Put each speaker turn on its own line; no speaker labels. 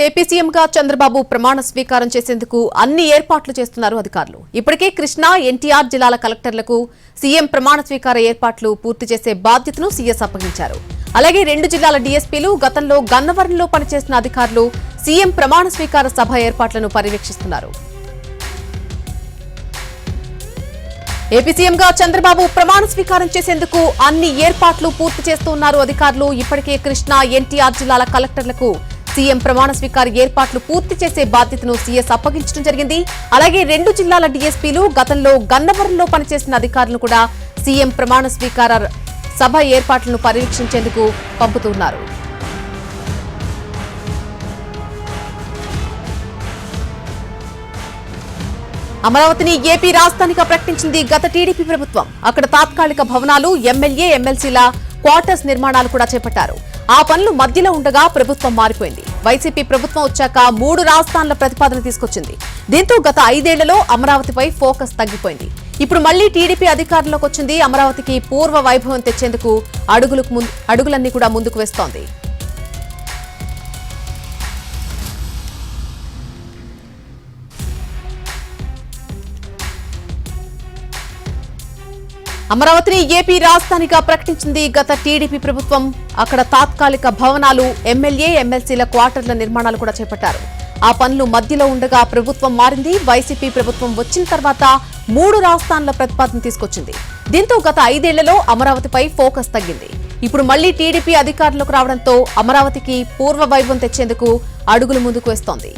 AP సీఎంగా చంద్రబాబు ప్రమాణ స్వీకారం చేసేందుకు అన్ని ఏర్పాట్లు చేస్తున్నారు అధికారులు. ఇప్పటికే కృష్ణా, ఎన్టీఆర్ జిల్లాల కలెక్టర్లకు సీఎం ప్రమాణ స్వీకార ఏర్పాట్లు పూర్తి చేసే బాధ్యతను సీఎస్ అప్పగించారు. అలాగే 2 జిల్లాల డీఎస్పీలు, గతంలో గన్నవరంలో పనిచేసిన అధికారులు సీఎం ప్రమాణ స్వీకార సభ ఏర్పాట్లను పర్యవేక్షిస్తున్నారు. ఏపీ సీఎంగా చంద్రబాబు ప్రమాణ స్వీకారం చేసేందుకు అన్ని ఏర్పాట్లు పూర్తి చేస్తున్నారు అధికారులు. ఇప్పటికే కృష్ణా, ఎన్టీఆర్ జిల్లాల కలెక్టర్లకు సీఎం ప్రమాణ స్వీకార ఏర్పాట్లు పూర్తి చేసే బాధ్యతను సీఎస్ అప్పగించడం జరిగింది. అలాగే 2 జిల్లాల డీఎస్పీలు, గతంలో గన్నవరంలో పనిచేసిన అధికారులను కూడా సీఎం ప్రమాణ స్వీకార సభ ఏర్పాట్లను పర్యవేక్షించేందుకు పంపుతున్నారు. అమరావతిని ఏపీ రాజధానిగా ప్రకటించింది గత టీడీపీ ప్రభుత్వం. అక్కడ తాత్కాలిక భవనాలు, ఎమ్మెల్యే, ఎమ్మెల్సీల క్వార్టర్స్ నిర్మాణాలు కూడా చేపట్టారు. ఆ పనులు మధ్యలో ఉండగా ప్రభుత్వం మారిపోయింది. వైసీపీ ప్రభుత్వం వచ్చాక 3 రాజధానుల ప్రతిపాదన తీసుకొచ్చింది. దీంతో గత 5 ఏళ్లలో అమరావతిపై ఫోకస్ తగ్గిపోయింది. ఇప్పుడు మళ్లీ టీడీపీ అధికారంలోకి వచ్చింది. అమరావతికి పూర్వ వైభవం తెచ్చేందుకు అడుగులన్నీ కూడా ముందుకు వేస్తోంది. అమరావతిని ఏపీ రాజధానిగా ప్రకటించింది గత టీడీపీ ప్రభుత్వం. అక్కడ తాత్కాలిక భవనాలు, ఎమ్మెల్యే, ఎమ్మెల్సీల క్వార్టర్ల నిర్మాణాలు కూడా చేపట్టారు. ఆ పనులు మధ్యలో ఉండగా ప్రభుత్వం మారింది. వైసీపీ ప్రభుత్వం వచ్చిన తర్వాత 3 రాజధానుల ప్రతిపాదన తీసుకొచ్చింది. దీంతో గత 5 ఏళ్లలో అమరావతిపై ఫోకస్ తగ్గింది. ఇప్పుడు మళ్లీ టీడీపీ అధికారంలోకి రావడంతో అమరావతికి పూర్వ వైభవం తెచ్చేందుకు అడుగులు ముందుకు వేస్తోంది.